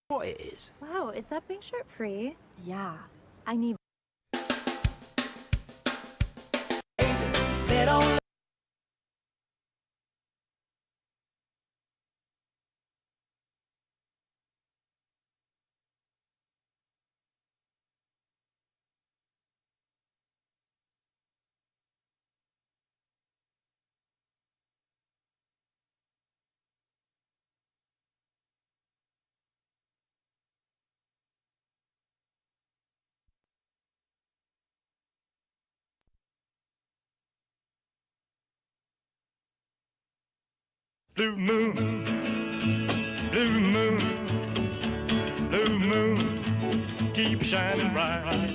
what it is. Wow, is that pink shirt free? Yeah, I need. Blue moon, blue moon, blue moon, keep shining bright.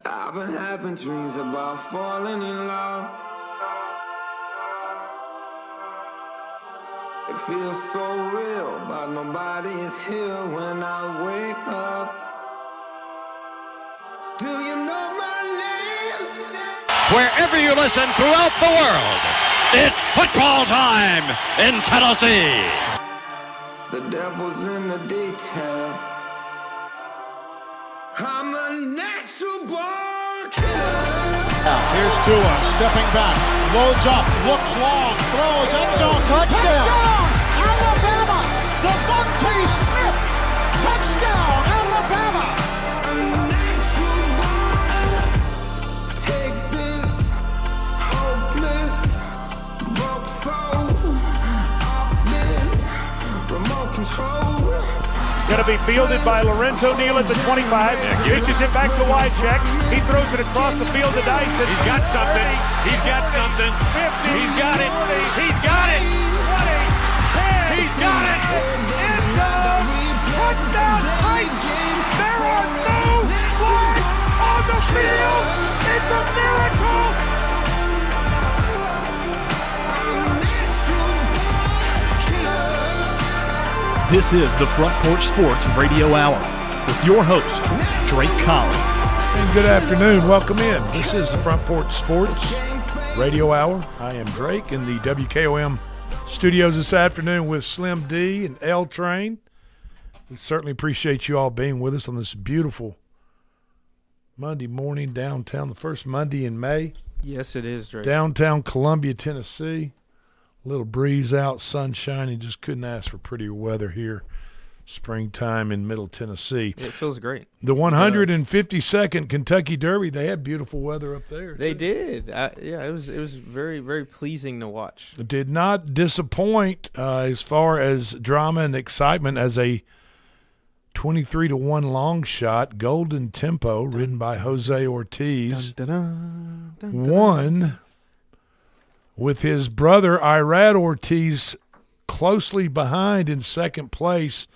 I've been having dreams about falling in love. It feels so real, but nobody is here when I wake up. Do you know my name? Wherever you listen throughout the world, it's football time in Tennessee. The devil's in the detail. I'm a natural born killer. Here's Tua, stepping back, loads up, looks long, throws, end zone, touchdown! Alabama! Devontae Smith, touchdown, Alabama! A natural born. Take this hopeless broke soul off this remote control. Going to be fielded by Lorenzo Neal at the 25. Pitches it back to Wycheck. He throws it across the field to Dyson. He's got something. He's got something. 50, He's got it. 40, He's got it. 20, 10. He's got it. End zone. Touchdown Titans. There are no flags on the field. It's a miracle. This is the Front Porch Sports Radio Hour with your host, Drake Collins. And good afternoon. Welcome in. This is the Front Porch Sports Radio Hour. I am Drake in the WKOM studios this afternoon with Slim D and L Train. We certainly appreciate you all being with us on this beautiful Monday morning downtown, the first Monday in May. Yes, it is, Drake. Downtown Columbia, Tennessee. A little breeze out, sun shining. Just couldn't ask for prettier weather here. Springtime in Middle Tennessee. It feels great. The 152nd Kentucky Derby, they had beautiful weather up there. They did. It was very, very pleasing to watch. Did not disappoint as far as drama and excitement as a 23-1 long shot, Golden Tempo, ridden by Jose Ortiz, won with his brother Irad Ortiz closely behind in second place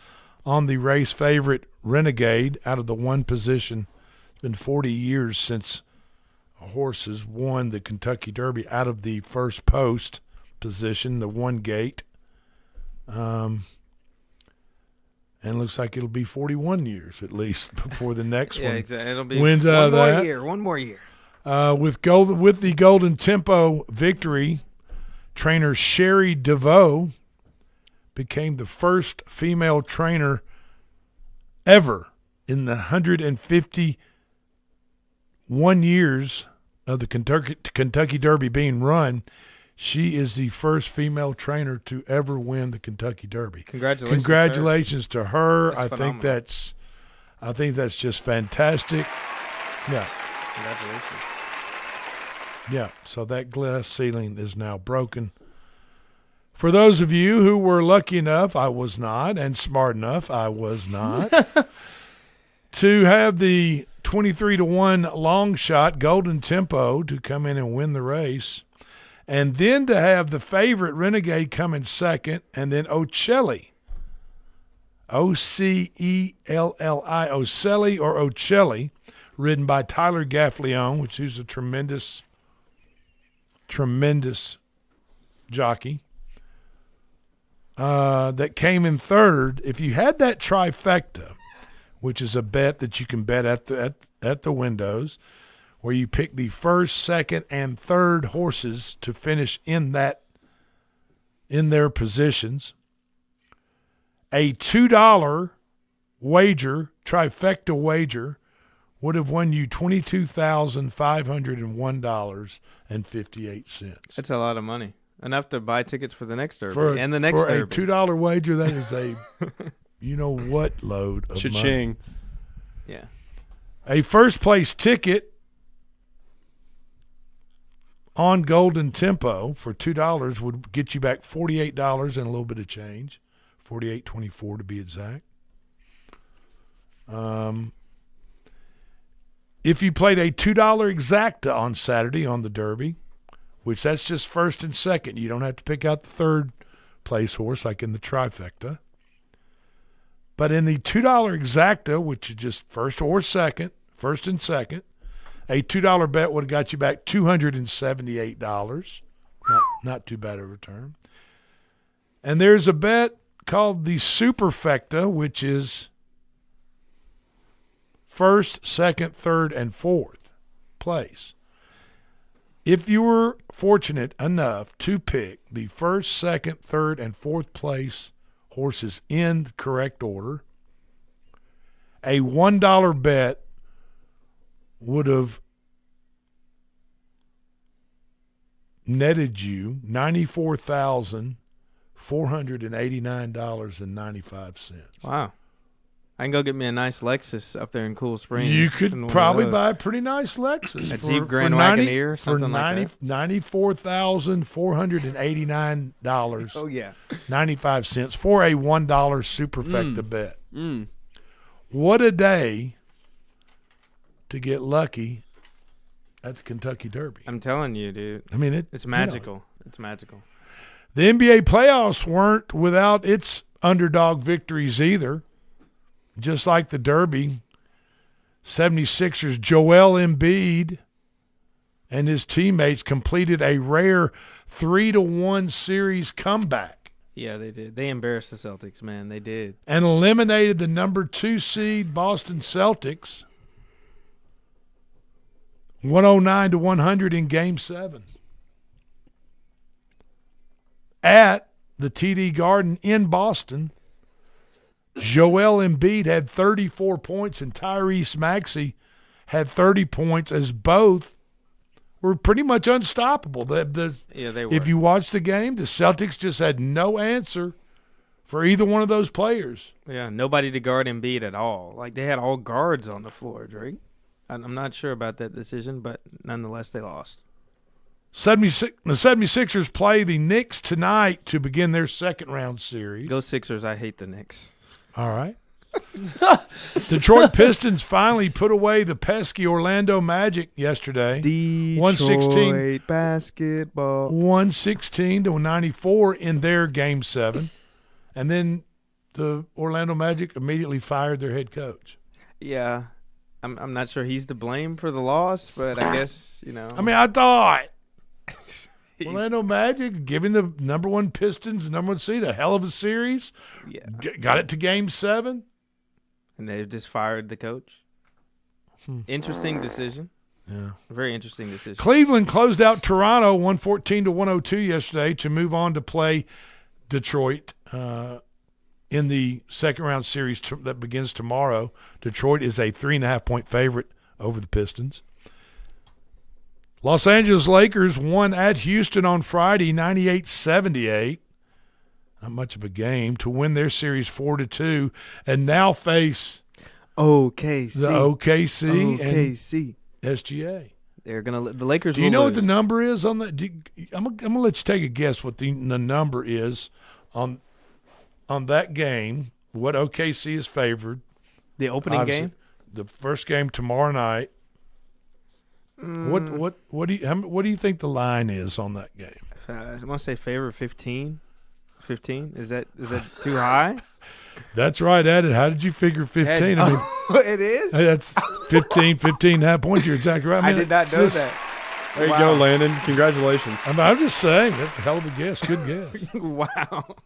on the race favorite Renegade out of the one position. It's been 40 years since a horse has won the Kentucky Derby out of the first post position, the one gate. And it looks like it'll be 41 years at least before the next one. Yeah, exactly. It'll be wins out of that. One more year. With the Golden Tempo victory, trainer Sherry DeVoe became the first female trainer ever in the 151 years of the Kentucky Derby being run. She is the first female trainer to ever win the Kentucky Derby. Congratulations to her. That's phenomenal. I think that's just fantastic. Yeah. Congratulations. Yeah, so that glass ceiling is now broken. For those of you who were lucky enough, I was not, and smart enough, I was not, to have the 23-1 long shot Golden Tempo to come in and win the race, and then to have the favorite Renegade come in second, and then Ocelli, Ocelli, Ocelli or Ocelli, ridden by Tyler Gaffleone, which is a tremendous jockey, that came in third. If you had that trifecta, which is a bet that you can bet at the windows, where you pick the first, second, and third horses to finish in their positions, a $2 wager, trifecta wager, would have won you $22,501.58. That's a lot of money. Enough to buy tickets for the next Derby and the next Derby. For a $2 wager, that is a you-know-what load of Cha-ching. money. Yeah. A first-place ticket on Golden Tempo for $2 would get you back $48 and a little bit of change, $48.24 to be exact. If you played a $2 exacta on Saturday on the Derby, which that's just first and second, you don't have to pick out the third place horse like in the trifecta. But in the $2 exacta, which is just first or second, first and second, A $2 bet would have got you back $278. Not too bad a return. And there's a bet called the Superfecta, which is first, second, third, and fourth place. If you were fortunate enough to pick the first, second, third, and fourth place horses in the correct order, a $1 bet would have netted you $94,489.95. Wow. I can go get me a nice Lexus up there in Cool Springs. You could probably buy a pretty nice Lexus. A Jeep Grand Wagoneer, something like that. $94,489. Oh, yeah. 95 cents for a $1 Superfecta bet. What a day to get lucky at the Kentucky Derby. I'm telling you, dude. I mean, it's magical. It's magical. The NBA playoffs weren't without its underdog victories either. Just like the Derby, 76ers Joel Embiid and his teammates completed a rare 3-1 series comeback. Yeah, they did. They embarrassed the Celtics, man. They did. And eliminated the number 2 seed Boston Celtics 109-100 in Game 7. At the TD Garden in Boston, Joel Embiid had 34 points and Tyrese Maxey had 30 points, as both were pretty much unstoppable. Yeah, they were. If you watch the game, the Celtics just had no answer for either one of those players. Yeah, nobody to guard Embiid at all. Like, they had all guards on the floor, Drake. I'm not sure about that decision, but nonetheless, they lost. The 76ers play the Knicks tonight to begin their second-round series. Go Sixers. I hate the Knicks. All right. Detroit Pistons finally put away the pesky Orlando Magic yesterday. Detroit basketball. 116-94 in their Game 7. And then the Orlando Magic immediately fired their head coach. Yeah. I'm not sure he's to blame for the loss, but I guess, you know. I mean, I thought Orlando Magic giving the number 1 Pistons, number 1 seed, a hell of a series. Yeah. Got it to Game 7. And they just fired the coach. Interesting decision. Yeah. Very interesting decision. Cleveland closed out Toronto 114-102 yesterday to move on to play Detroit in the second-round series that begins tomorrow. Detroit is a 3.5-point favorite over the Pistons. Los Angeles Lakers won at Houston on Friday, 98-78. Not much of a game to win their series 4-2, and now face OKC. the OKC and SGA. They're gonna. The Lakers. Do you know what the number is on that? I'm gonna let you take a guess what the number is on that game. What OKC is favored? The opening game. The first game tomorrow night. What do you think the line is on that game? I want to say favor 15. 15? Is that too high? That's right, Ed. How did you figure 15? I mean, it is? That's 15.5 points. You're exactly right. I did not know that. There you go, Landon. Congratulations. I'm just saying, that's a hell of a guess. Good guess. Wow.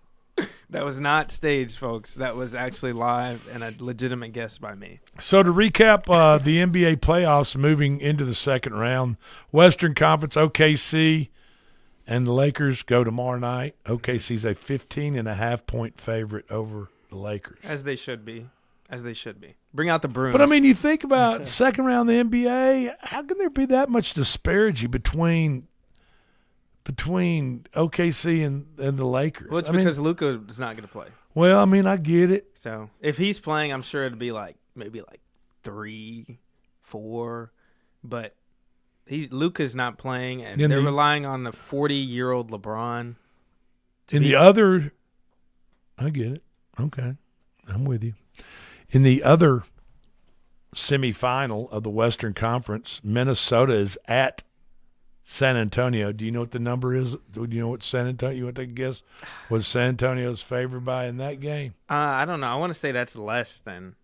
That was not staged, folks. That was actually live and a legitimate guess by me. So to recap the NBA playoffs moving into the second round, Western Conference, OKC and the Lakers go tomorrow night. OKC's a 15.5-point favorite over the Lakers. As they should be. Bring out the Bruins. But, I mean, you think about second round of the NBA, how can there be that much disparity between OKC and the Lakers? Well, it's because Luka is not going to play. Well, I mean, I get it. So if he's playing, I'm sure it'd be maybe 3, 4. But Luka's not playing, and they're relying on the 40-year-old LeBron. I get it. Okay, I'm with you. In the other semifinal of the Western Conference, Minnesota is at San Antonio. Do you know what the number is? Do you know what San Antonio? You want to guess? Was San Antonio's favored by in that game? I don't know. I want to say that's less than.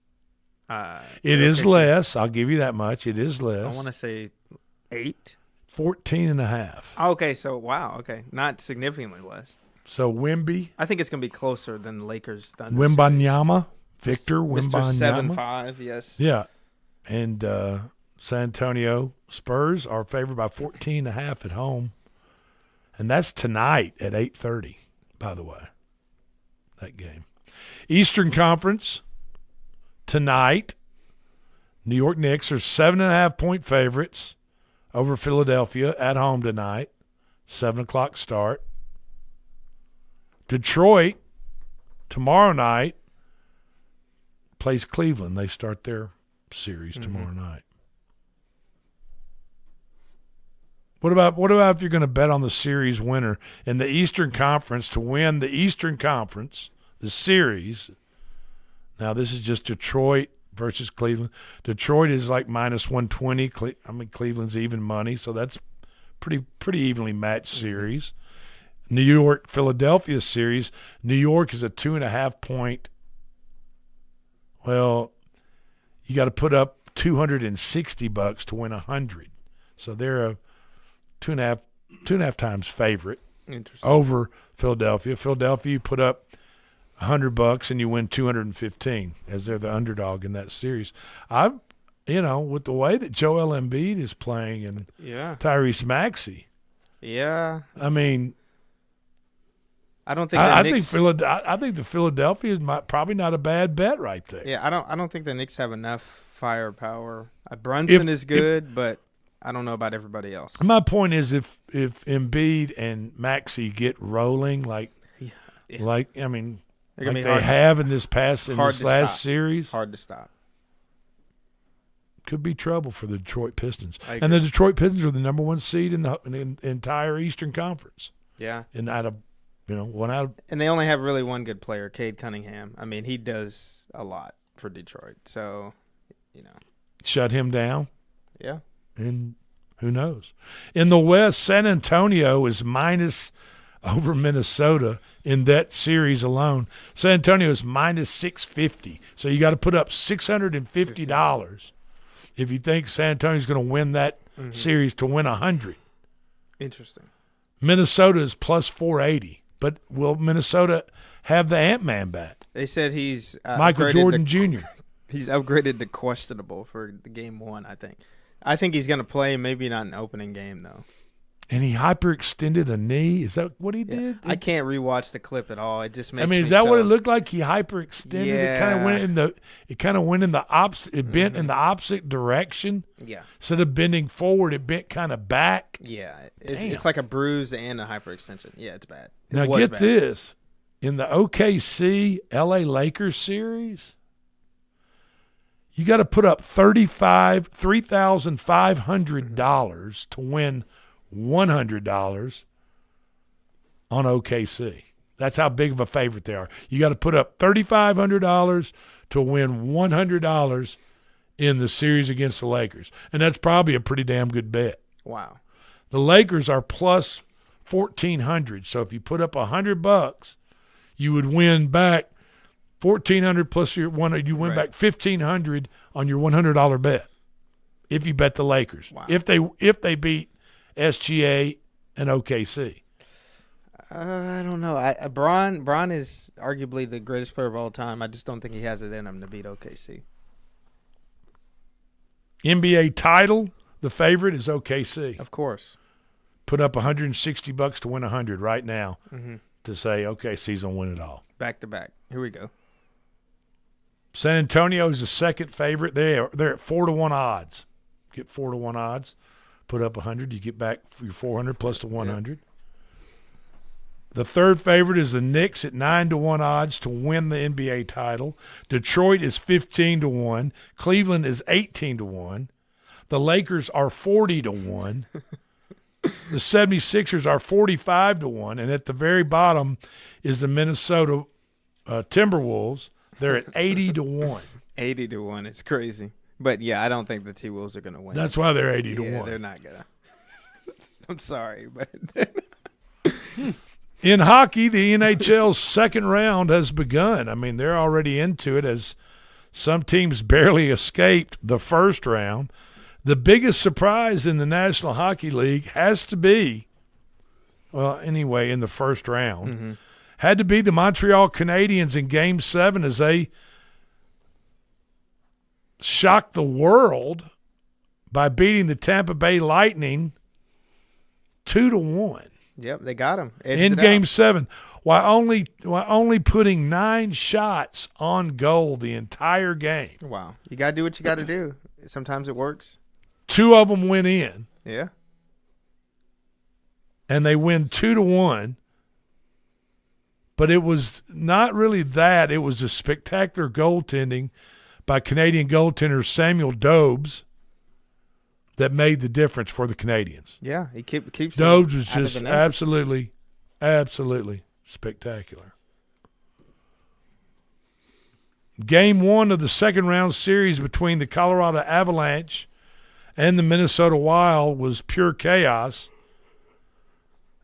It is less. I'll give you that much. It is less. I want to say 8. 14.5. Okay, so wow. Okay, not significantly less. So Wemby. I think it's going to be closer than Lakers Thunder. Wembanyama. Victor Mr. Wembanyama. 7-5, yes. Yeah. And San Antonio Spurs are favored by 14.5 at home. And that's tonight at 8:30, by the way, that game. Eastern Conference tonight, New York Knicks are 7.5-point favorites over Philadelphia at home tonight, 7 o'clock start. Detroit tomorrow night plays Cleveland. They start their series tomorrow night. What about if you're going to bet on the series winner in the Eastern Conference to win the Eastern Conference, the series? Now, this is just Detroit versus Cleveland. Detroit is like minus 120. Cleveland's even money, so that's pretty evenly matched series. New York, Philadelphia series. New York is a 2.5-point. Well, you got to put up $260 to win 100. So they're a 2.5 times favorite over Philadelphia. Philadelphia, you put up $100 and you win 215 as they're the underdog in that series. With the way that Joel Embiid is playing and Tyrese Maxey. Yeah. I mean, I don't think I think the Philadelphia is probably not a bad bet right there. Yeah, I don't think the Knicks have enough firepower. Brunson is good, but I don't know about everybody else. My point is, if Embiid and Maxey get rolling like they have in this last series, hard to stop. Could be trouble for the Detroit Pistons. And the Detroit Pistons are the number 1 seed in the entire Eastern Conference. Yeah, and and they only have really one good player, Cade Cunningham. I mean, he does a lot for Detroit. So, shut him down. Yeah. And who knows? In the West, San Antonio is minus over Minnesota in that series alone. San Antonio is minus 650. So you got to put up $650 if you think San Antonio is going to win that series to win 100. Interesting. Minnesota is plus 480. But will Minnesota have the Ant-Man back? They said he's Michael Jordan Jr. He's upgraded to questionable for the game 1, I think. I think he's going to play, maybe not an opening game, though. And he hyperextended a knee? Is that what he did? I can't rewatch the clip at all. It just makes is that what it looked like? He hyperextended? Yeah. It kind of went in the opposite. It bent in the opposite direction. Yeah. Instead of bending forward, it bent kind of back. Yeah. It's like a bruise and a hyperextension. Yeah, it's bad. Now get this. In the OKC LA Lakers series, you got to put up $3,500 to win $100 on OKC. That's how big of a favorite they are. You got to put up $3,500 to win $100 in the series against the Lakers. And that's probably a pretty damn good bet. Wow. The Lakers are plus 1,400. So if you put up $100, you would win back 1,400 plus your one. You win back 1,500 on your $100 bet if you bet the Lakers. Wow. If they beat SGA and OKC. I don't know. Bron is arguably the greatest player of all time. I just don't think he has it in him to beat OKC. NBA title, the favorite is OKC. Of course. Put up $160 to win 100 right now to say OKC's gonna win it all. Back to back. Here we go. San Antonio is the second favorite. They're at 4-1 odds. Get 4-1 odds. Put up 100, you get back your 400 plus the 100. The third favorite is the Knicks at 9-1 odds to win the NBA title. Detroit is 15-1. Cleveland is 18-1. The Lakers are 40-1. The 76ers are 45-1. And at the very bottom is the Minnesota Timberwolves. They're at 80-1. 80-1. It's crazy. But, yeah, I don't think the T-Wolves are going to win. That's why they're 80-1. Yeah, they're not going to. I'm sorry, but in hockey, the NHL's second round has begun. I mean, they're already into it as Some teams barely escaped the first round. The biggest surprise in the National Hockey League has to be, well, anyway, in the first round, had to be the Montreal Canadiens in Game 7 as they shocked the world by beating the Tampa Bay Lightning 2-1. Yep, they got him In Game 7, while only putting 9 shots on goal the entire game. Wow. You got to do what you got to do. Sometimes it works. 2 of them went in. Yeah. And they win 2-1. But it was not really that. It was a spectacular goaltending by Canadian goaltender Samuel Dobes that made the difference for the Canadians. Yeah, he keeps Dobes was just absolutely spectacular. Game 1 of the second round series between the Colorado Avalanche and the Minnesota Wild was pure chaos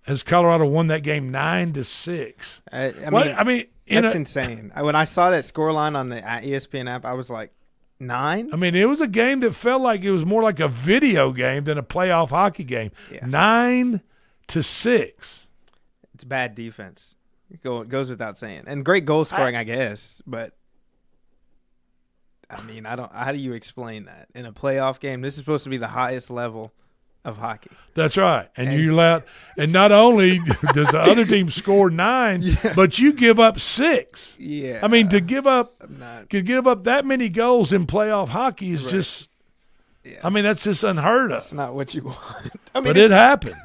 as Colorado won that game 9-6. I mean, that's insane. When I saw that scoreline on the ESPN app, I was like, 9? I mean, it was a game that felt like it was more like a video game than a playoff hockey game. Yeah. 9-6. It's bad defense. It goes without saying. And great goal scoring, I guess, but I mean, how do you explain that in a playoff game? This is supposed to be the highest level of hockey. That's right. And you allowed, and not only does the other team score 9, but you give up 6. Yeah. I mean, to give up that many goals in playoff hockey is just yes. I mean, that's just unheard of. That's not what you want. I mean, but it happened.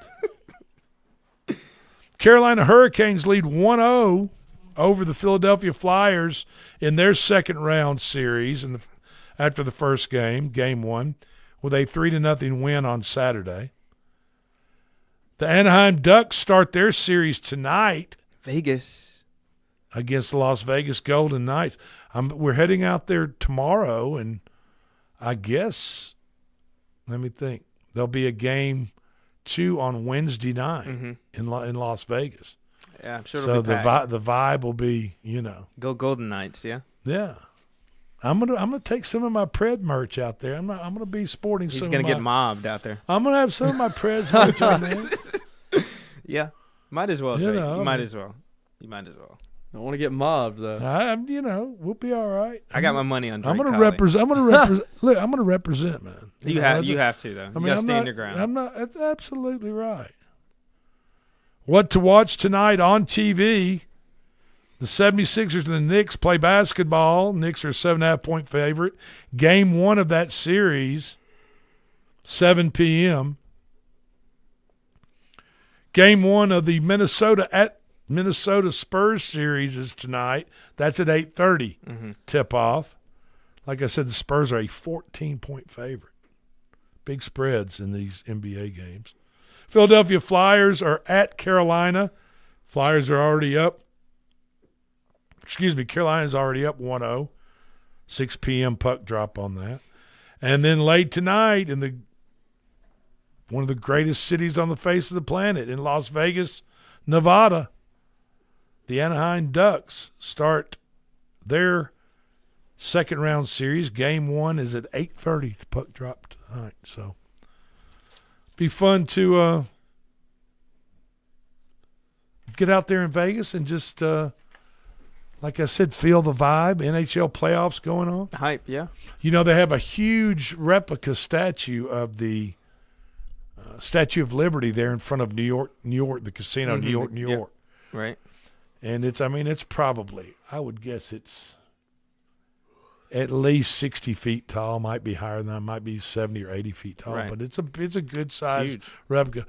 Carolina Hurricanes lead 1-0 over the Philadelphia Flyers in their second round series after the first game, Game 1, with a 3-0 win on Saturday. The Anaheim Ducks start their series tonight. Vegas. Against the Las Vegas Golden Knights. We're heading out there tomorrow, and I guess, let me think, there'll be a Game 2 on Wednesday night in Las Vegas. Yeah, I'm sure so it'll be packed. the vibe will be, Go Golden Knights, yeah. Yeah. I'm gonna take some of my Pred merch out there. I'm gonna be sporting some. He's gonna get mobbed out there. I'm gonna have some of my Preds merch on there. Yeah, might as well. Drake. You might as well. Don't want to get mobbed though. We'll be all right. I got my money on Drake. I'm gonna represent. Look, I'm gonna represent, man. You have to though. You gotta stand your ground. I'm not. That's absolutely right. What to watch tonight on TV? The 76ers and the Knicks play basketball. Knicks are a 7.5-point favorite. Game 1 of that series, 7 p.m. Game 1 of the Minnesota Spurs series is tonight. That's at 8:30 tip-off. Like I said, the Spurs are a 14-point favorite. Big spreads in these NBA games. Philadelphia Flyers are at Carolina. Flyers are already up. Carolina's already up 1-0. 6 p.m. puck drop on that. And then late tonight in one of the greatest cities on the face of the planet, in Las Vegas, Nevada, the Anaheim Ducks start their second round series. Game 1 is at 8:30. The puck drop tonight. So be fun to get out there in Vegas and just like I said, feel the vibe. NHL playoffs going on. Hype, yeah. They have a huge replica statue of the Statue of Liberty there in front of New York, the casino, New York. Yep. Right. And it's probably, I would guess it's at least 60 feet tall, might be higher than that, might be 70 or 80 feet tall, right. but it's a good size replica.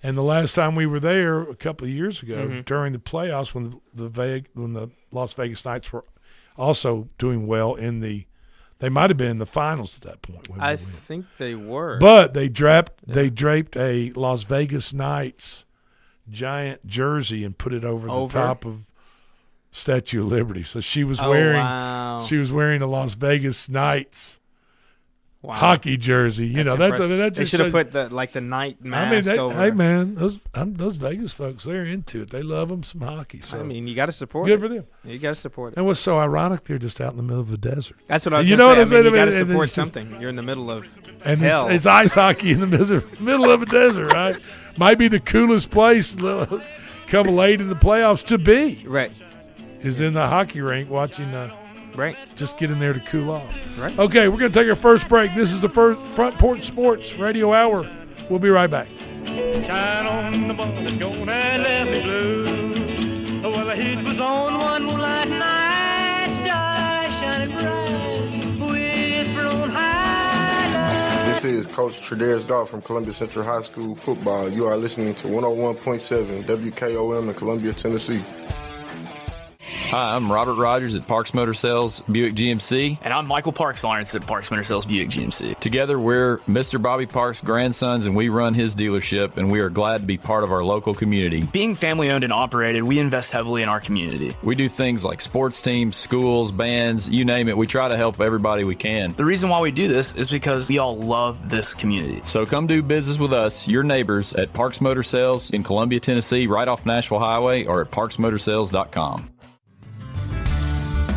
And the last time we were there a couple of years ago during the playoffs when the Las Vegas Knights were also doing well they might have been in the finals at that point. I think they were. But they draped a Las Vegas Knights giant jersey and put it over the top of Statue of Liberty. So she was wearing a Las Vegas Knights hockey jersey. That's they just should have put the night mask over. Hey man, those Vegas folks, they're into it. They love them some hockey. So you got to support. Good for them. You got to support it. And what's so ironic? They're just out in the middle of the desert. That's what I was. You know what I'm saying? You got to support something. You're in the middle of hell. It's ice hockey in the middle of a desert, right? Might be the coolest place come late in the playoffs to be. Right. Is in the hockey rink watching. Right. Just get in there to cool off. Right. Okay, we're going to take our first break. This is the first Front Porch Sports Radio Hour. We'll be right back. Shine on the ball that's gonna let me blue. Well, the heat was on one moonlight night, star shining bright, whisper on high. This is Coach Tredaris Goff from Columbia Central High School football. You are listening to 101.7 WKOM in Columbia, Tennessee. Hi, I'm Robert Rogers at Parks Motor Sales Buick GMC. And I'm Michael Parks Lawrence at Parks Motor Sales Buick GMC. Together, we're Mr. Bobby Parks' grandsons, and we run his dealership, and we are glad to be part of our local community. Being family-owned and operated, we invest heavily in our community. We do things like sports teams, schools, bands, you name it. We try to help everybody we can. The reason why we do this is because we all love this community. So come do business with us, your neighbors, at Parks Motor Sales in Columbia, Tennessee, right off Nashville Highway, or at parksmotorsales.com.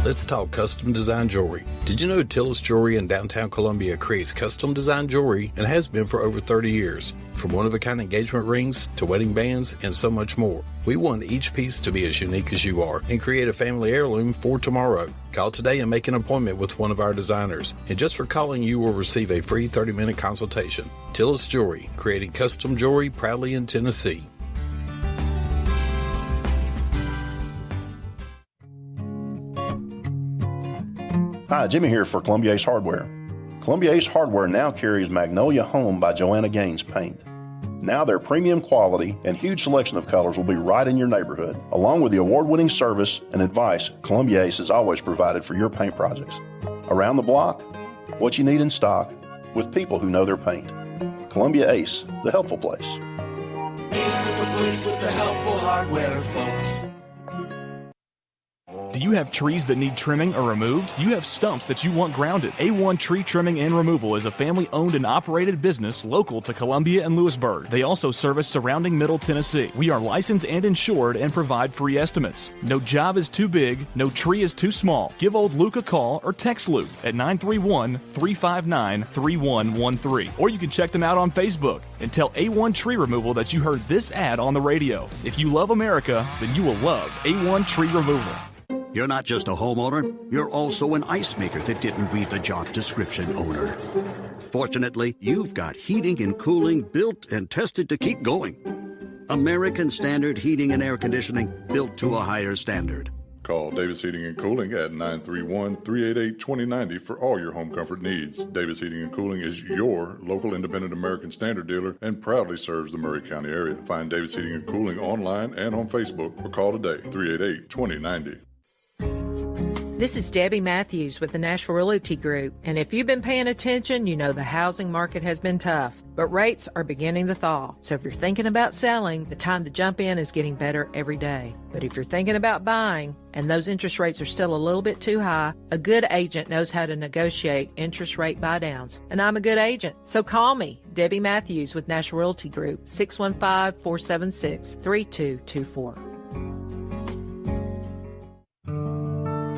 Let's talk custom design jewelry. Did you know Tillis Jewelry in downtown Columbia creates custom design jewelry and has been for over 30 years? From one-of-a-kind engagement rings to wedding bands and so much more. We want each piece to be as unique as you are and create a family heirloom for tomorrow. Call today and make an appointment with one of our designers. And just for calling, you will receive a free 30-minute consultation. Tillis Jewelry, creating custom jewelry proudly in Tennessee. Hi, Jimmy here for Columbia Ace Hardware. Columbia Ace Hardware now carries Magnolia Home by Joanna Gaines paint. Now their premium quality and huge selection of colors will be right in your neighborhood. Along with the award-winning service and advice Columbia Ace has always provided for your paint projects. Around the block, what you need in stock, with people who know their paint. Columbia Ace, the helpful place. Ace is the place with the helpful hardware, folks. Do you have trees that need trimming or removed? Do you have stumps that you want grounded? A1 Tree Trimming and Removal is a family-owned and operated business local to Columbia and Lewisburg. They also service surrounding Middle Tennessee. We are licensed and insured and provide free estimates. No job is too big, no tree is too small. Give old Luke a call or text Luke at 931-359-3113. Or you can check them out on Facebook and tell A1 Tree Removal that you heard this ad on the radio. If you love America, then you will love A1 Tree Removal. You're not just a homeowner, you're also an ice maker that didn't read the job description owner. Fortunately, you've got heating and cooling built and tested to keep going. American Standard Heating and Air Conditioning, built to a higher standard. Call Davis Heating and Cooling at 931-388-2090 for all your home comfort needs. Davis Heating and Cooling is your local independent American Standard dealer and proudly serves the Murray County area. Find Davis Heating and Cooling online and on Facebook or call today, 388-2090. This is Debbie Matthews with the Nashville Realty Group, and if you've been paying attention, you know the housing market has been tough, but rates are beginning to thaw. So if you're thinking about selling, the time to jump in is getting better every day. But if you're thinking about buying, and those interest rates are still a little bit too high, a good agent knows how to negotiate interest rate buydowns, and I'm a good agent. So call me, Debbie Matthews with Nashville Realty Group, 615-476-3224.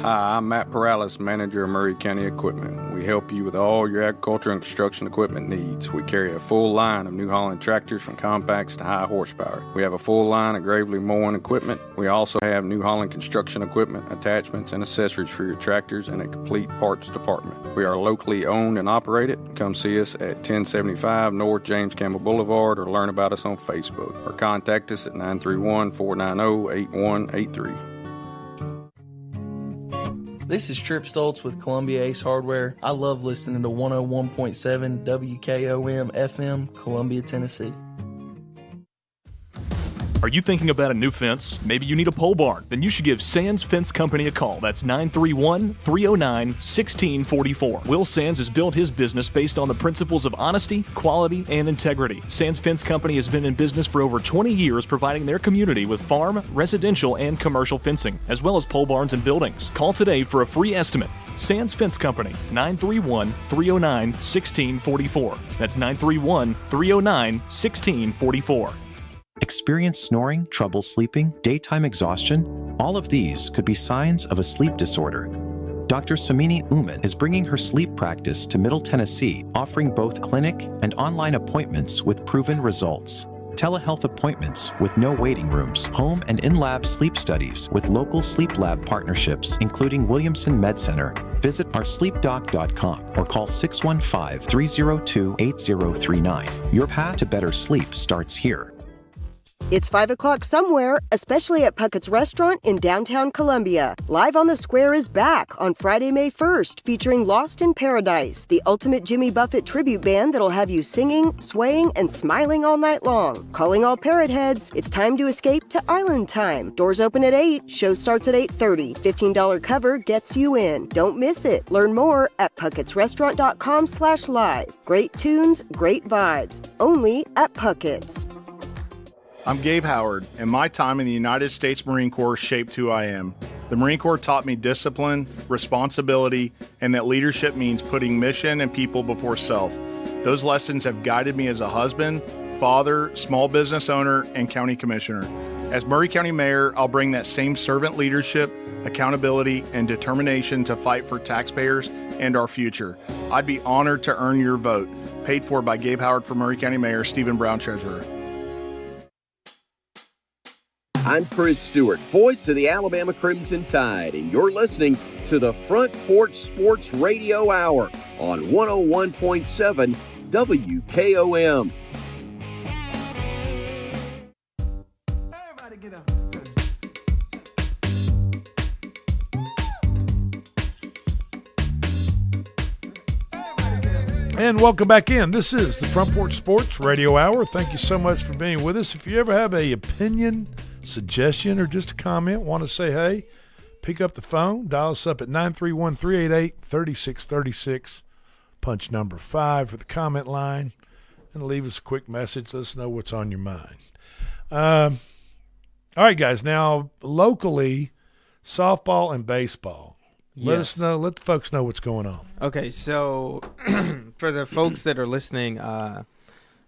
Hi, I'm Matt Perales, manager of Murray County Equipment. We help you with all your agriculture and construction equipment needs. We carry a full line of New Holland tractors from compacts to high horsepower. We have a full line of Gravely mowing equipment. We also have New Holland construction equipment, attachments, and accessories for your tractors and a complete parts department. We are locally owned and operated. Come see us at 1075 North James Campbell Boulevard or learn about us on Facebook or contact us at 931-490-8183. This is Trip Stoltz with Columbia Ace Hardware. I love listening to 101.7 WKOM FM, Columbia, Tennessee. Are you thinking about a new fence? Maybe you need a pole barn? Then you should give Sands Fence Company a call. That's 931-309-1644. Will Sands has built his business based on the principles of honesty, quality, and integrity. Sands Fence Company has been in business for over 20 years, providing their community with farm, residential, and commercial fencing, as well as pole barns and buildings. Call today for a free estimate. Sands Fence Company, 931-309-1644. That's 931-309-1644. Experience snoring, trouble sleeping, daytime exhaustion? All of these could be signs of a sleep disorder. Dr. Samini Uman is bringing her sleep practice to Middle Tennessee, offering both clinic and online appointments with proven results. Telehealth appointments with no waiting rooms, home and in-lab sleep studies with local sleep lab partnerships, including Williamson Med Center. Visit oursleepdoc.com or call 615-302-8039. Your path to better sleep starts here. It's 5 o'clock somewhere, especially at Puckett's Restaurant in downtown Columbia. Live on the Square is back on Friday, May 1st, featuring Lost in Paradise, the ultimate Jimmy Buffett tribute band that'll have you singing, swaying, and smiling all night long. Calling all parrot heads, it's time to escape to Island Time. Doors open at 8, show starts at 8:30. $15 cover gets you in. Don't miss it. Learn more at puckettsrestaurant.com/live. Great tunes, great vibes. Only at Puckett's. I'm Gabe Howard, and my time in the United States Marine Corps shaped who I am. The Marine Corps taught me discipline, responsibility, and that leadership means putting mission and people before self. Those lessons have guided me as a husband, father, small business owner, and county commissioner. As Maury County Mayor, I'll bring that same servant leadership, accountability, and determination to fight for taxpayers and our future. I'd be honored to earn your vote. Paid for by Gabe Howard for Maury County Mayor, Stephen Brown, Treasurer. I'm Chris Stewart, voice of the Alabama Crimson Tide, and you're listening to the Front Porch Sports Radio Hour on 101.7 WKOM. Everybody get up. And welcome back in. This is the Front Porch Sports Radio Hour. Thank you so much for being with us. If you ever have an opinion, suggestion, or just a comment, want to say hey, pick up the phone, dial us up at 931-388-3636, punch number 5 for the comment line, and leave us a quick message. Let us know what's on your mind. All right, guys. Now, locally, softball and baseball. Let us know. Let the folks know what's going on. Okay, so for the folks that are listening,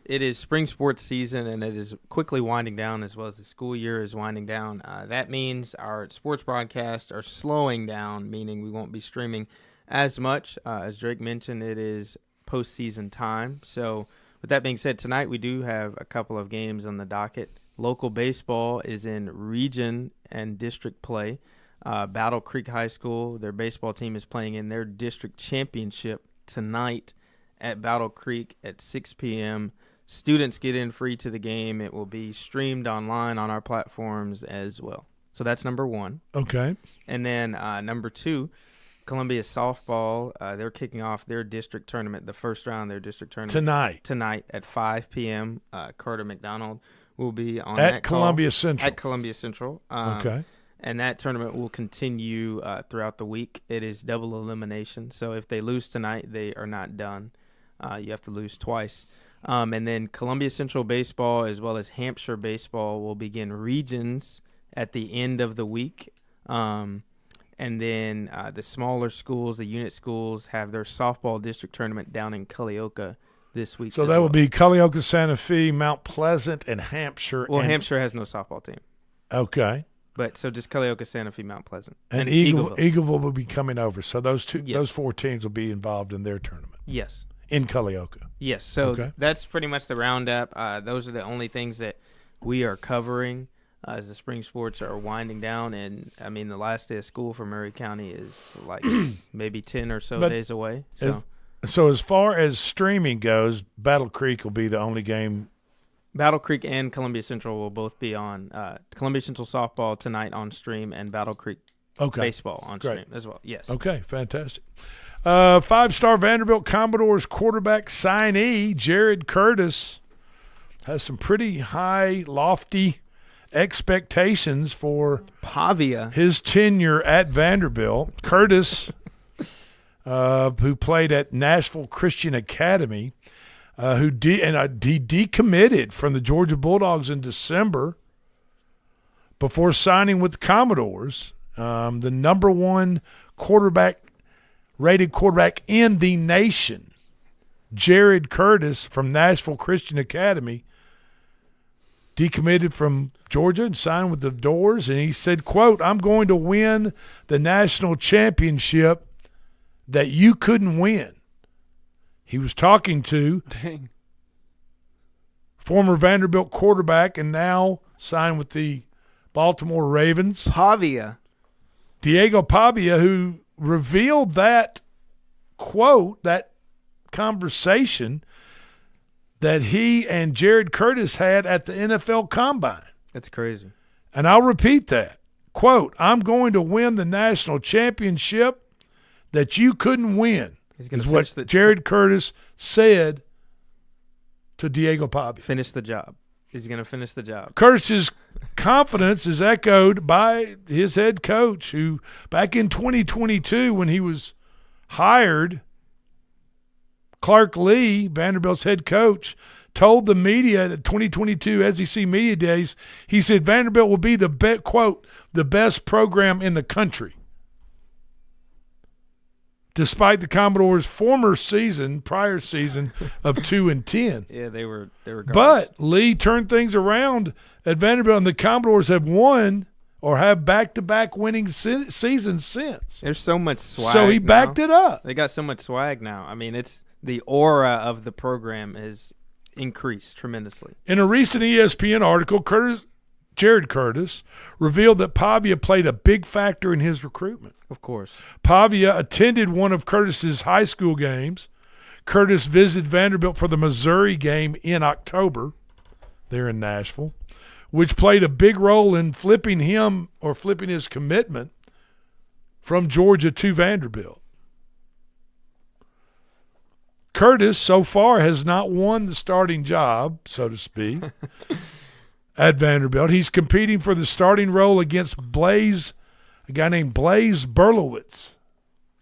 it is spring sports season, and it is quickly winding down as well as the school year is winding down. That means our sports broadcasts are slowing down, meaning we won't be streaming as much. As Drake mentioned, it is postseason time. So with that being said, tonight we do have a couple of games on the docket. Local baseball is in region and district play. Battle Creek High School, their baseball team is playing in their district championship tonight at Battle Creek at 6 p.m. Students get in free to the game. It will be streamed online on our platforms as well. So that's number one. Okay. And then number two, Columbia softball, they're kicking off their district tournament, the first round of their district tournament. Tonight at 5 p.m. Carter McDonald will be on at Columbia Central. At Columbia Central. Okay. And that tournament will continue throughout the week. It is double elimination. So if they lose tonight, they are not done. You have to lose twice. And then Columbia Central baseball as well as Hampshire baseball will begin regions at the end of the week. And then the smaller schools, the unit schools, have their softball district tournament down in Culleoka this week. So that would be Culleoka, Santa Fe, Mount Pleasant, and Hampshire. Well, Hampshire has no softball team. Okay. But so just Culleoka, Santa Fe, Mount Pleasant. And Eagleville will be coming over. So those four teams will be involved in their tournament. Yes. In Culleoka. Yes. So that's pretty much the roundup. Those are the only things that we are covering as the spring sports are winding down. And, I mean, the last day of school for Maury County is like maybe 10 or so days away. So as far as streaming goes, Battle Creek will be the only game. Battle Creek and Columbia Central will both be on. Columbia Central softball tonight on stream, and Battle Creek baseball on stream as well. Yes. Okay, fantastic. 5-star Vanderbilt Commodores quarterback signee Jared Curtis has some pretty high, lofty expectations for his tenure at Vanderbilt. Curtis, who played at Nashville Christian Academy, he decommitted from the Georgia Bulldogs in December before signing with the Commodores. The number one quarterback rated quarterback in the nation, Jared Curtis from Nashville Christian Academy, decommitted from Georgia and signed with the Doors, and he said, quote, "I'm going to win the national championship that you couldn't win." He was talking to former Vanderbilt quarterback and now signed with the Baltimore Ravens, Diego Pavia, who revealed that quote, that conversation that he and Jared Curtis had at the NFL Combine. That's crazy. And I'll repeat that. Quote, "I'm going to win the national championship that you couldn't win," is what Jared Curtis said to Diego Pavia. Finish the job. He's going to finish the job. Curtis's confidence is echoed by his head coach, who back in 2022 when he was hired, Clark Lee, Vanderbilt's head coach, told the media at 2022 SEC Media Days, he said Vanderbilt will be quote, "the best program in the country." Despite the Commodores' prior season of 2-10. Yeah, they were garbage. But Lee turned things around at Vanderbilt, and the Commodores have won or have back-to-back winning seasons since. There's so much swag. So he backed it up. They got so much swag now. I mean, it's the aura of the program is increased tremendously. In a recent ESPN article, Jared Curtis revealed that Pavia played a big factor in his recruitment. Of course. Pavia attended one of Curtis's high school games. Curtis visited Vanderbilt for the Missouri game in October there in Nashville, which played a big role in flipping his commitment from Georgia to Vanderbilt. Curtis, so far, has not won the starting job, so to speak, at Vanderbilt. He's competing for the starting role against a guy named Blaze Berlowitz.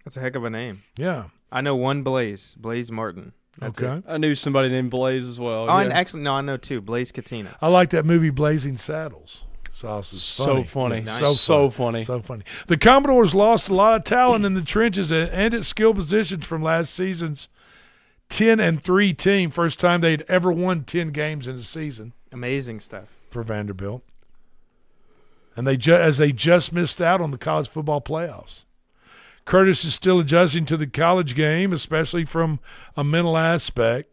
That's a heck of a name. Yeah. I know one Blaze Martin. That's okay. it. I knew somebody named Blaze as well. Oh, and actually, no, I know two. Blaze Katina. I like that movie Blazing Saddles. So funny. Yeah, So funny. So funny. The Commodores lost a lot of talent in the trenches and at skill positions from last season's 10-3 team. First time they'd ever won 10 games in a season. Amazing stuff for Vanderbilt. And they just missed out on the college football playoffs. Curtis is still adjusting to the college game, especially from a mental aspect.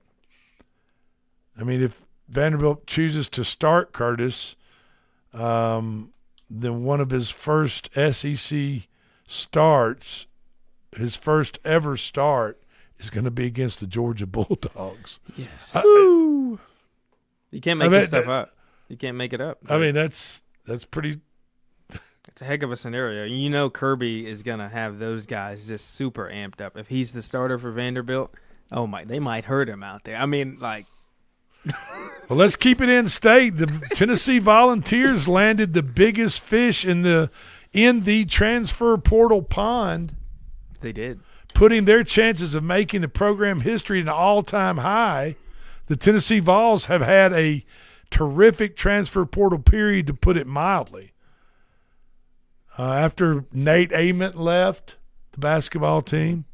I mean, if Vanderbilt chooses to start Curtis, then one of his first SEC starts, his first ever start, is going to be against the Georgia Bulldogs. Yes. You can't make this stuff up. You can't make it up. I mean, that's pretty. It's a heck of a scenario. You know Kirby is going to have those guys just super amped up. If he's the starter for Vanderbilt, oh my, they might hurt him out there. I mean, like. Well, let's keep it in state. The Tennessee Volunteers landed the biggest fish in the transfer portal pond. They did. Putting their chances of making the program history an all-time high. The Tennessee Vols have had a terrific transfer portal period, to put it mildly. After Nate Ament left the basketball team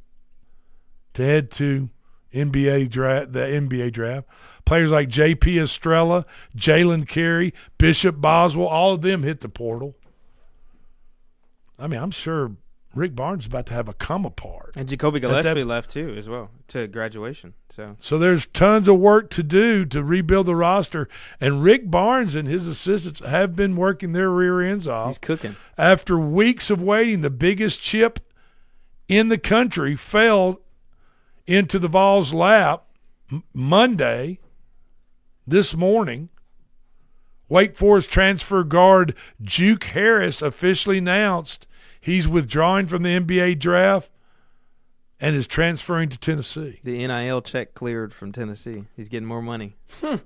to head to the NBA draft, players like J.P. Estrella, Jalen Carey, Bishop Boswell, all of them hit the portal. I mean, I'm sure Rick Barnes is about to have a come apart. And Jacoby Gillespie left too, as well, to graduation. So there's tons of work to do to rebuild the roster. And Rick Barnes and his assistants have been working their rear ends off. He's cooking. After weeks of waiting, the biggest chip in the country fell into the Vols' lap Monday, this morning. Wake Forest transfer guard Juke Harris officially announced he's withdrawing from the NBA draft and is transferring to Tennessee. The NIL check cleared from Tennessee. He's getting more money. I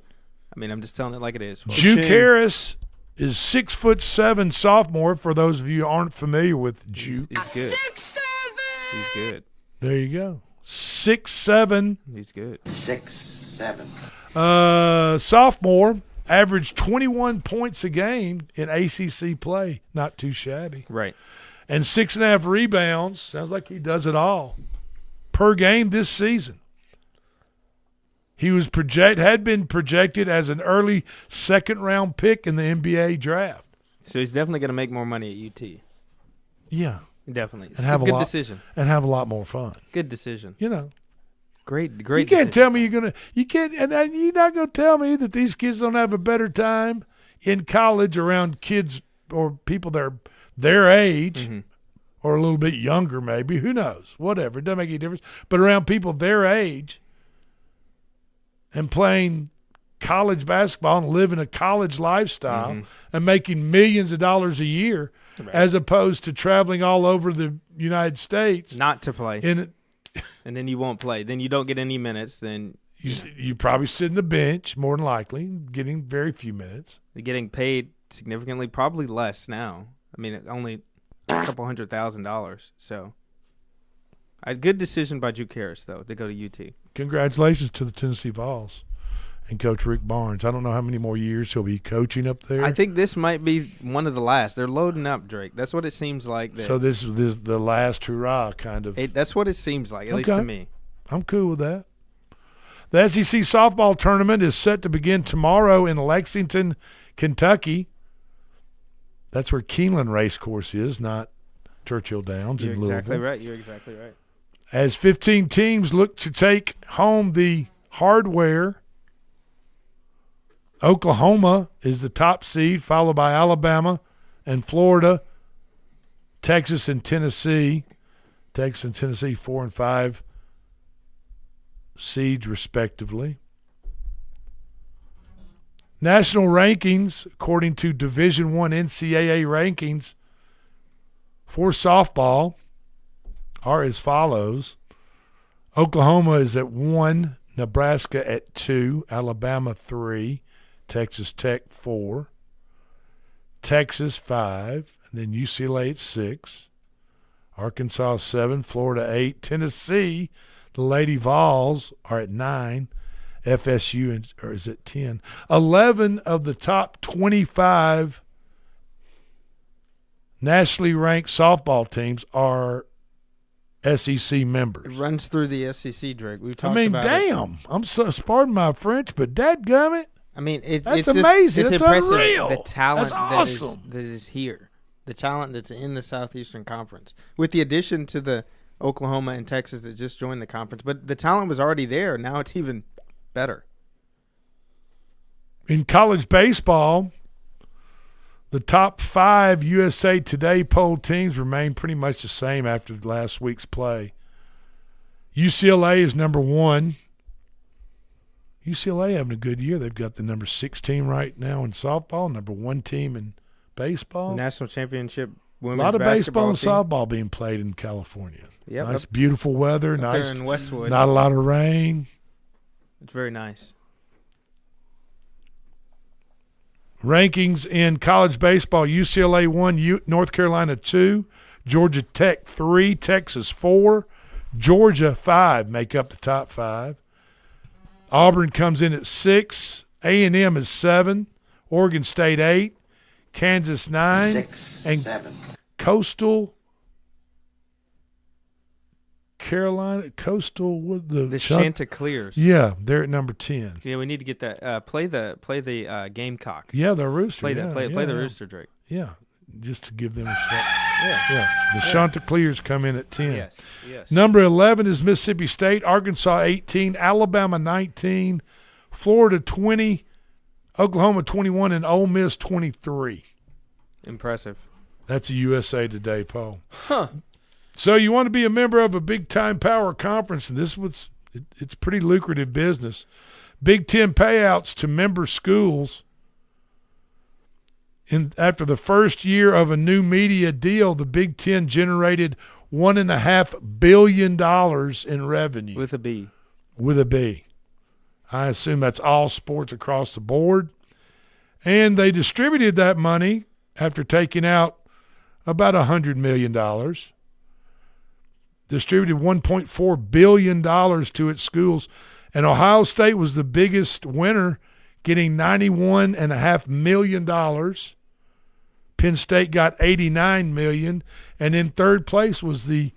mean, I'm just telling it like it is. Juke Harris is 6'7" sophomore. For those of you who aren't familiar with Juke, he's good. 6'7". He's good. There you go. 6'7". He's good. 6'7". Sophomore. Averaged 21 points a game in ACC play. Not too shabby. Right. And 6.5 rebounds. Sounds like he does it all. per game this season. He was had been projected as an early second-round pick in the NBA draft. So he's definitely going to make more money at UT. Yeah. Definitely. It's And have a good a lot, decision. And have a lot more fun. Good decision. You know. Great You decision. can't tell me and you're not going to tell me that these kids don't have a better time in college around kids or people that are their age or a little bit younger maybe. Who knows? Whatever. It doesn't make any difference. But around people their age and playing college basketball and living a college lifestyle and making millions of dollars a year as opposed to traveling all over the United States. Not to play. And then you won't play. Then you don't get any minutes. Then you probably sit in the bench, more than likely, getting very few minutes. You're getting paid significantly, probably less now. I mean, only a couple $100,000. So, a good decision by Duke Harris, though, to go to UT. Congratulations to the Tennessee Vols and Coach Rick Barnes. I don't know how many more years he'll be coaching up there. I think this might be one of the last. They're loading up, Drake. That's what it seems like. So this is the last hurrah, kind of. That's what it seems like, at least to me. I'm cool with that. The SEC softball tournament is set to begin tomorrow in Lexington, Kentucky. That's where Keeneland Racecourse is, not Churchill Downs in Louisville. You're exactly right. As 15 teams look to take home the hardware, Oklahoma is the top seed, followed by Alabama and Florida, Texas and Tennessee. Texas and Tennessee 4 and 5 seeds respectively. National rankings, according to Division I NCAA rankings for softball, are as follows. Oklahoma is at 1, Nebraska at 2, Alabama 3, Texas Tech 4, Texas 5, and then UCLA at 6, Arkansas 7, Florida 8, Tennessee, the Lady Vols are at 9, FSU is at 10. 11 of the top 25 nationally ranked softball teams are SEC members. It runs through the SEC, Drake. We've talked about damn. I'm so, pardon my French, but dadgummit. I mean, that's it's amazing. It's That's impressive. unreal. The talent That's awesome. that is here. The talent that's in the Southeastern Conference. With the addition to the Oklahoma and Texas that just joined the conference. But the talent was already there. Now it's even better. In college baseball, the top 5 USA Today poll teams remain pretty much the same after last week's play. UCLA is number 1. UCLA having a good year. They've got the number 6 team right now in softball, number 1 team in baseball. National championship women's a lot of baseball and team. softball being played in California. Yep, nice, beautiful weather. Nice, there in Westwood. Not a lot of rain. It's very nice. Rankings in college baseball: UCLA 1, North Carolina 2, Georgia Tech 3, Texas 4, Georgia 5 make up the top 5. Auburn comes in at 6, A&M is 7, Oregon State 8, Kansas 9, 6, and 7. Coastal Carolina, the Chanticleers. Yeah, they're at number 10. Yeah, we need to get that. Play the Gamecock. Yeah, the Rooster. Play yeah, that. Play the Rooster, Drake. Yeah, just to give them a shot. Yeah. The Chanticleers come in at 10. Yes. Number 11 is Mississippi State, Arkansas 18, Alabama 19, Florida 20, Oklahoma 21, and Ole Miss 23. Impressive. That's a USA Today poll. Huh. So you want to be a member of a big-time power conference, and it's pretty lucrative business. Big Ten payouts to member schools. After the first year of a new media deal, the Big Ten generated $1.5 billion in revenue. With a B. With a B. I assume that's all sports across the board. And they distributed that money after taking out about $100 million. Distributed $1.4 billion to its schools. And Ohio State was the biggest winner, getting $91.5 million. Penn State got $89 million. And in third place was the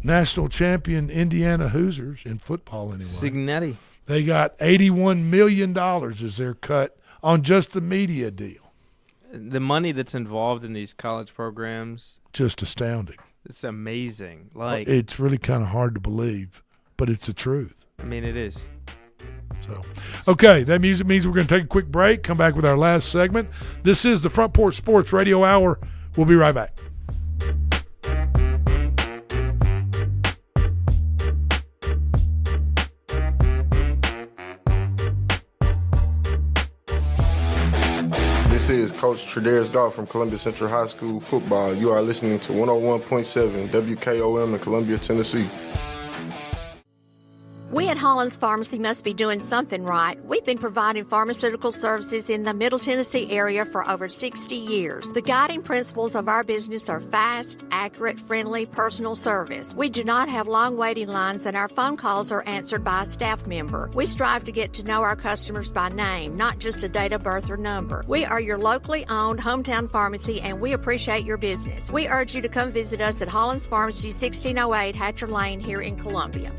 national champion Indiana Hoosiers in football anyway. Signetti. They got $81 million as their cut on just the media deal. The money that's involved in these college programs. Just astounding. It's amazing. Like, it's really kind of hard to believe, but it's the truth. I mean, it is. So, okay, that means we're going to take a quick break, come back with our last segment. This is the Front Porch Sports Radio Hour. We'll be right back. This is Coach Tredaris Goff from Columbia Central High School football. You are listening to 101.7 WKOM in Columbia, Tennessee. We at Hollins Pharmacy must be doing something right. We've been providing pharmaceutical services in the Middle Tennessee area for over 60 years. The guiding principles of our business are fast, accurate, friendly, personal service. We do not have long waiting lines, and our phone calls are answered by a staff member. We strive to get to know our customers by name, not just a date of birth or number. We are your locally owned hometown pharmacy, and we appreciate your business. We urge you to come visit us at Hollins Pharmacy, 1608 Hatcher Lane here in Columbia.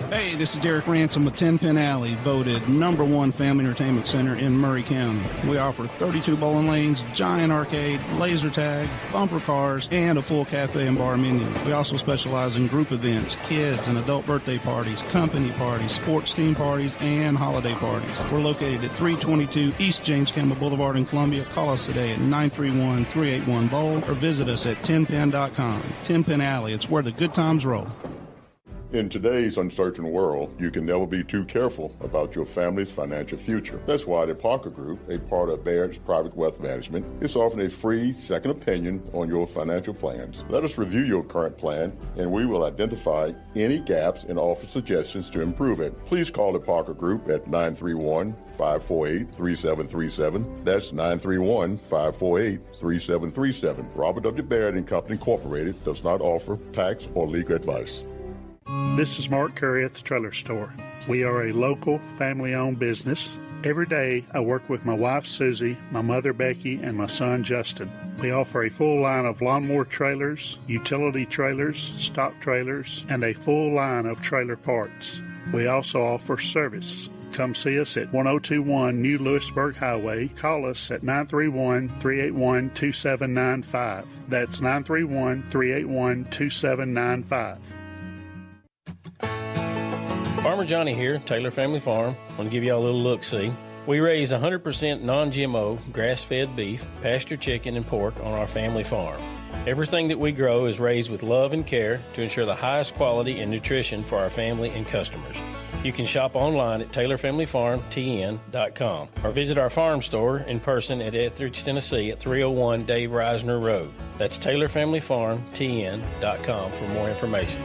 Hey, this is Derek Ransom with 10 Pin Alley, voted #1 family entertainment center in Murray County. We offer 32 bowling lanes, giant arcade, laser tag, bumper cars, and a full cafe and bar menu. We also specialize in group events, kids and adult birthday parties, company parties, sports team parties, and holiday parties. We're located at 322 East James Campbell Boulevard in Columbia. Call us today at 931-381-BOWL or visit us at 10pin.com. 10 Pin Alley, it's where the good times roll. In today's uncertain world, you can never be too careful about your family's financial future. That's why the Parker Group, a part of Baird's Private Wealth Management, is offering a free second opinion on your financial plans. Let us review your current plan, and we will identify any gaps and offer suggestions to improve it. Please call the Parker Group at 931-548-3737. That's 931-548-3737. Robert W. Baird & Company Incorporated does not offer tax or legal advice. This is Mark Curry at the Trailer Store. We are a local, family-owned business. Every day, I work with my wife, Susie, my mother, Becky, and my son, Justin. We offer a full line of lawnmower trailers, utility trailers, stock trailers, and a full line of trailer parts. We also offer service. Come see us at 1021 New Lewisburg Highway. Call us at 931-381-2795. That's 931-381-2795. Farmer Johnny here, Taylor Family Farm. I want to give y'all a little look-see. We raise 100% non-GMO, grass-fed beef, pasture chicken, and pork on our family farm. Everything that we grow is raised with love and care to ensure the highest quality and nutrition for our family and customers. You can shop online at TaylorFamilyFarmTN.com or visit our farm store in person at Etheridge, Tennessee at 301 Dave Reisner Road. That's TaylorFamilyFarmTN.com for more information.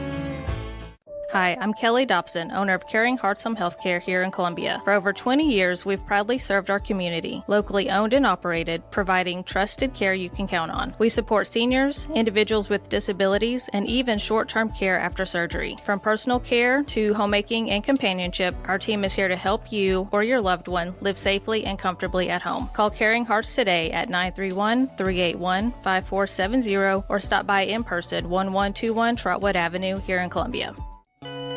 Hi, I'm Kelly Dobson, owner of Caring Hearts Home Healthcare here in Columbia. For over 20 years, we've proudly served our community, locally owned and operated, providing trusted care you can count on. We support seniors, individuals with disabilities, and even short-term care after surgery. From personal care to homemaking and companionship, our team is here to help you or your loved one live safely and comfortably at home. Call Caring Hearts today at 931-381-5470 or stop by in person, 1121 Trotwood Avenue here in Columbia.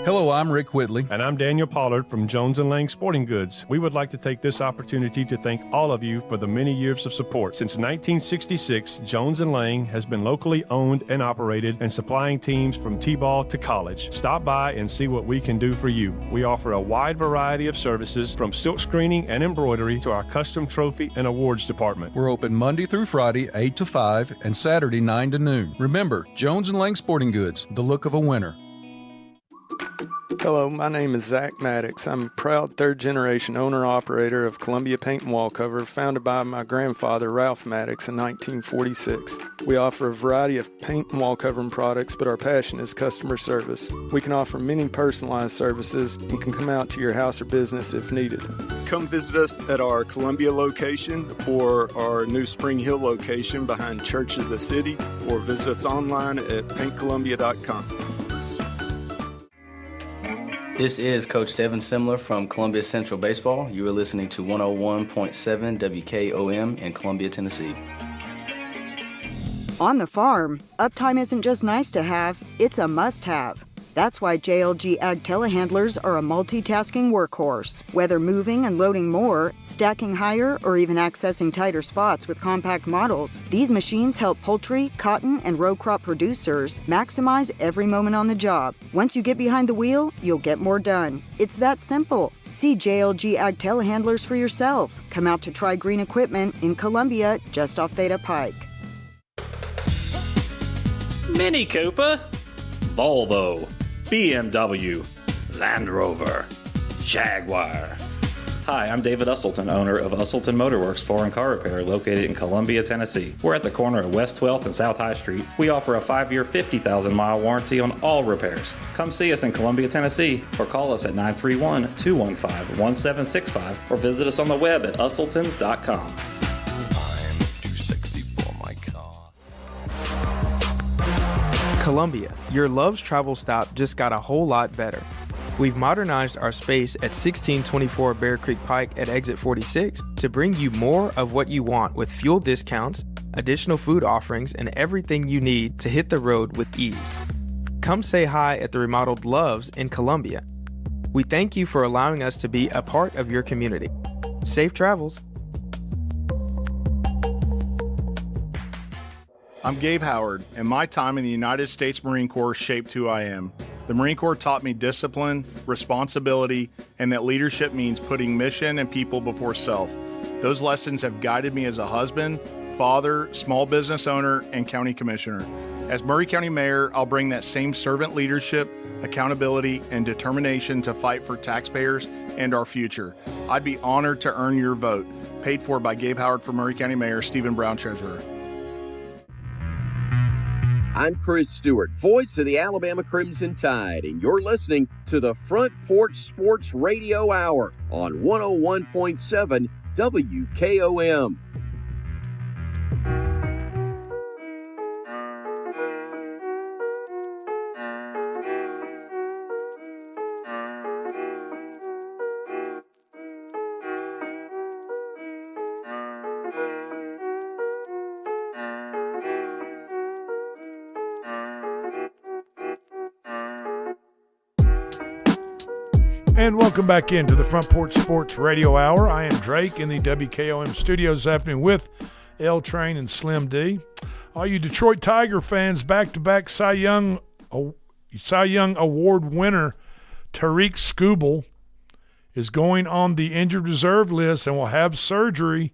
Hello, I'm Rick Whitley. And I'm Daniel Pollard from Jones & Lang Sporting Goods. We would like to take this opportunity to thank all of you for the many years of support. Since 1966, Jones & Lang has been locally owned and operated and supplying teams from T-ball to college. Stop by and see what we can do for you. We offer a wide variety of services from silk screening and embroidery to our custom trophy and awards department. We're open Monday through Friday, 8 to 5, and Saturday, 9 to noon. Remember, Jones & Lang Sporting Goods, the look of a winner. Hello, my name is Zach Maddox. I'm a proud third-generation owner-operator of Columbia Paint and Wallcover, founded by my grandfather, Ralph Maddox, in 1946. We offer a variety of paint and wallcovering products, but our passion is customer service. We can offer many personalized services and can come out to your house or business if needed. Come visit us at our Columbia location or our new Spring Hill location behind Church of the City, or visit us online at paintcolumbia.com. This is Coach Devin Simler from Columbia Central Baseball. You are listening to 101.7 WKOM in Columbia, Tennessee. On the farm, uptime isn't just nice to have, it's a must-have. That's why JLG Ag telehandlers are a multitasking workhorse. Whether moving and loading more, stacking higher, or even accessing tighter spots with compact models, these machines help poultry, cotton, and row crop producers maximize every moment on the job. Once you get behind the wheel, you'll get more done. It's that simple. See JLG Ag telehandlers for yourself. Come out to Try Green Equipment in Columbia, just off Theta Pike. Mini Cooper, Volvo, BMW, Land Rover, Jaguar. Hi, I'm David Usselton, owner of Usselton Motorworks Foreign Car Repair located in Columbia, Tennessee. We're at the corner of West 12th and South High Street. We offer a 5-year, 50,000-mile warranty on all repairs. Come see us in Columbia, Tennessee, or call us at 931-215-1765 or visit us on the web at usseltons.com. Columbia, your Love's travel stop just got a whole lot better. We've modernized our space at 1624 Bear Creek Pike at exit 46 to bring you more of what you want with fuel discounts, additional food offerings, and everything you need to hit the road with ease. Come say hi at the remodeled Love's in Columbia. We thank you for allowing us to be a part of your community. Safe travels. I'm Gabe Howard, and my time in the United States Marine Corps shaped who I am. The Marine Corps taught me discipline, responsibility, and that leadership means putting mission and people before self. Those lessons have guided me as a husband, father, small business owner, and county commissioner. As Murray County Mayor, I'll bring that same servant leadership, accountability, and determination to fight for taxpayers and our future. I'd be honored to earn your vote. Paid for by Gabe Howard for Murray County Mayor, Stephen Brown, Treasurer. I'm Chris Stewart, voice of the Alabama Crimson Tide, and you're listening to the Front Porch Sports Radio Hour on 101.7 WKOM. And welcome back into the Front Porch Sports Radio Hour. I am Drake in the WKOM studios this afternoon with L Train and Slim D. All you Detroit Tiger fans, back-to-back Cy Young Award winner Tariq Skubal is going on the injured reserve list and will have surgery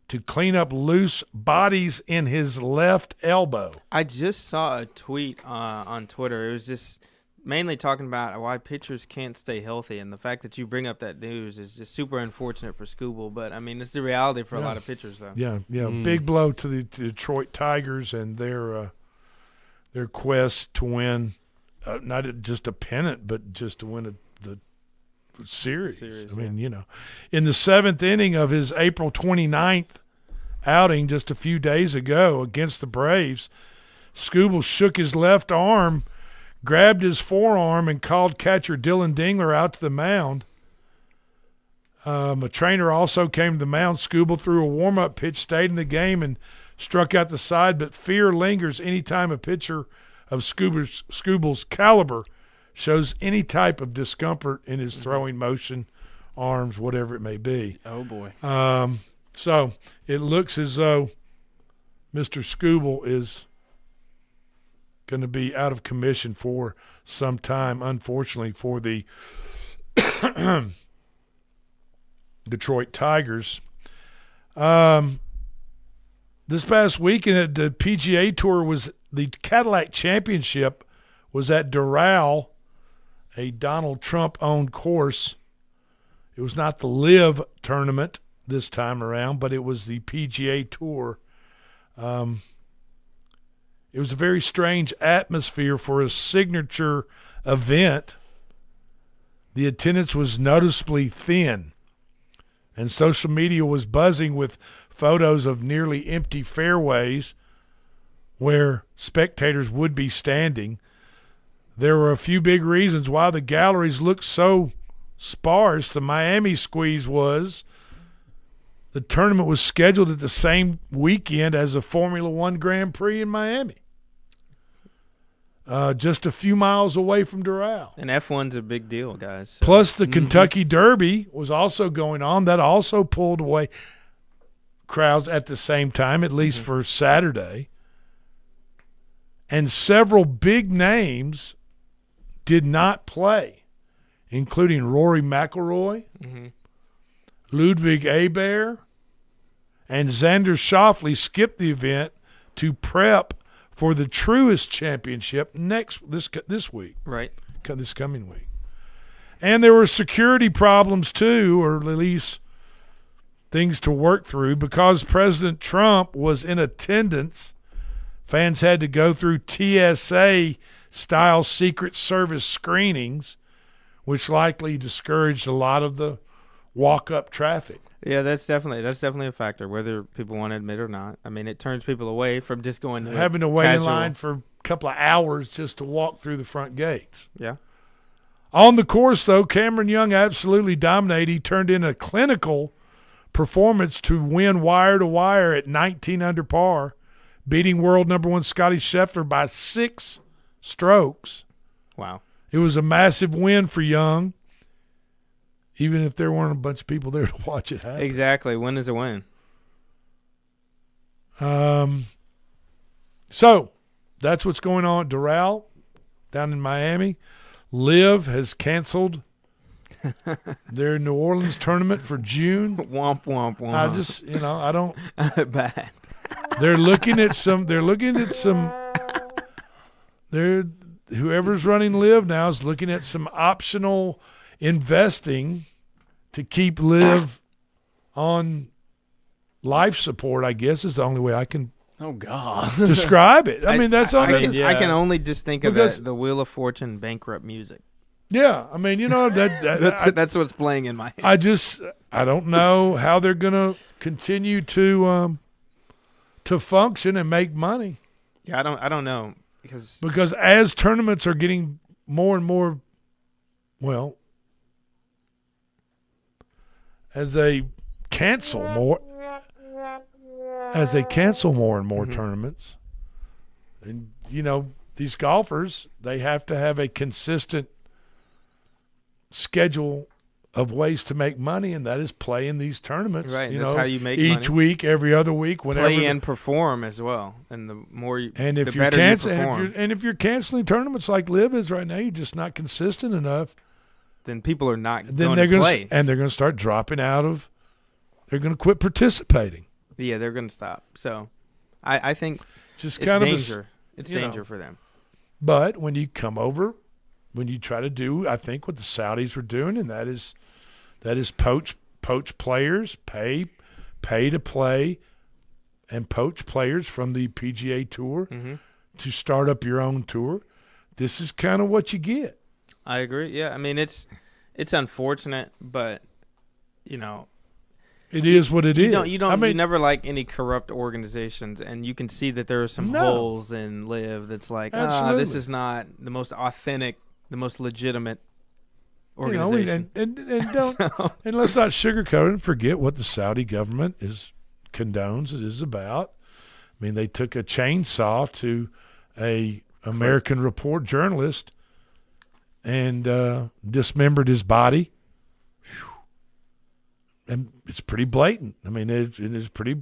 to clean up loose bodies in his left elbow. I just saw a tweet on Twitter. It was just mainly talking about why pitchers can't stay healthy, and the fact that you bring up that news is just super unfortunate for Skubal. But, I mean, it's the reality for a lot of pitchers, though. Yeah. Big blow to the Detroit Tigers and their quest to win not just a pennant, but just to win the series. I mean, in the seventh inning of his April 29th outing just a few days ago against the Braves, Skubal shook his left arm, grabbed his forearm, and called catcher Dylan Dingler out to the mound. A trainer also came to the mound. Skubal threw a warm-up pitch, stayed in the game, and struck out the side, but fear lingers anytime a pitcher of Skubal's caliber shows any type of discomfort in his throwing motion, arms, whatever it may be. Oh, boy. So it looks as though Mr. Skubal is going to be out of commission for some time, unfortunately, for the Detroit Tigers. This past weekend, the PGA Tour the Cadillac Championship was at Doral, a Donald Trump-owned course. It was not the LIV tournament this time around, but it was the PGA Tour. It was a very strange atmosphere for a signature event. The attendance was noticeably thin, and social media was buzzing with photos of nearly empty fairways where spectators would be standing. There were a few big reasons why the galleries looked so sparse. The Miami squeeze was the tournament was scheduled at the same weekend as the Formula One Grand Prix in Miami. Just a few miles away from Doral. And F1's a big deal, guys. So. Plus, the Kentucky Derby was also going on. That also pulled away crowds at the same time, at least for Saturday. And several big names did not play, including Rory McIlroy, Ludwig Aberg, and Xander Schauffele skipped the event to prep for the Truist Championship this week. Right. This coming week. And there were security problems too, or at least things to work through. Because President Trump was in attendance, fans had to go through TSA-style Secret Service screenings, which likely discouraged a lot of the walk-up traffic. Yeah, that's definitely a factor, whether people want to admit it or not. I mean, it turns people away from just going to having to wait in line for a couple of hours just to walk through the front gates. Yeah. On the course, though, Cameron Young absolutely dominated. He turned in a clinical performance to win wire-to-wire at 19 under par, beating world number one Scotty Scheffler by 6 strokes. Wow. It was a massive win for Young, even if there weren't a bunch of people there to watch it happen. Exactly. Win is a win. So that's what's going on at Doral down in Miami. Liv has canceled their New Orleans tournament for June. Womp, womp, womp. I just, I don't. Bad. They're looking at some. Whoever's running Liv now is looking at some optional investing to keep Liv on life support, I guess, is the only way I can describe it. I mean, that's I can only just think of the Wheel of Fortune bankrupt music. Yeah, I mean, that's what's playing in my head. I don't know how they're going to continue to function and make money. Yeah, I don't know because as tournaments are getting more and more, well, as they cancel more and more tournaments, and these golfers, they have to have a consistent schedule of ways to make money, and that is play in these tournaments. Right, that's how you make each money. Week, every other week, whenever. Play and perform as well, and the more you, and if the you're better you perform. and if you're canceling tournaments like Liv is right now, you're just not consistent enough. Then people are not going to play, and they're going to start dropping out of. They're going to quit participating. Yeah, they're going to stop. So, I think just it's kind danger. of It's danger for them. But when you come over, when you try to do, I think what the Saudis were doing, and that is poach players, pay to play, and poach players from the PGA Tour to start up your own tour. This is kind of what you get. I agree. Yeah, I mean it's unfortunate, but it is what it is. You never like any corrupt organizations, and you can see that there are some holes in Liv. That's like, this is not the most authentic, the most legitimate organization. And let's not sugarcoat it and forget what the Saudi government condones. It is about. I mean, they took a chainsaw to a American report journalist and dismembered his body. And it's pretty blatant. I mean, it is pretty,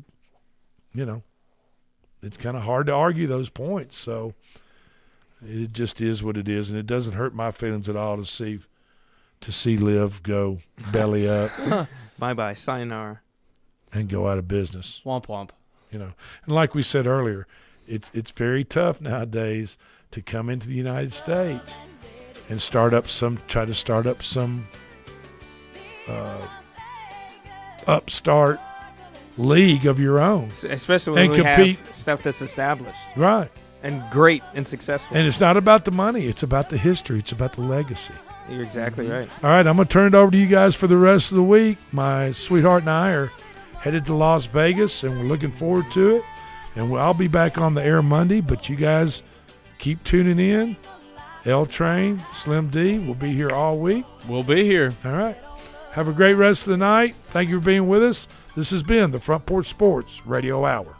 it's kind of hard to argue those points. So it just is what it is, and it doesn't hurt my feelings at all to see Liv go belly up. Bye-bye, sayonara. And go out of business. Womp womp. And like we said earlier, it's very tough nowadays to come into the United States and try to start up some upstart league of your own, especially when we have stuff that's established, right, and great and successful. And it's not about the money; it's about the history. It's about the legacy. You're exactly right. All right, I'm going to turn it over to you guys for the rest of the week. My sweetheart and I are headed to Las Vegas, and we're looking forward to it. And I'll be back on the air Monday, but you guys keep tuning in. L Train, Slim D will be here all week. We'll be here. All right. Have a great rest of the night. Thank you for being with us. This has been the Front Porch Sports Radio Hour.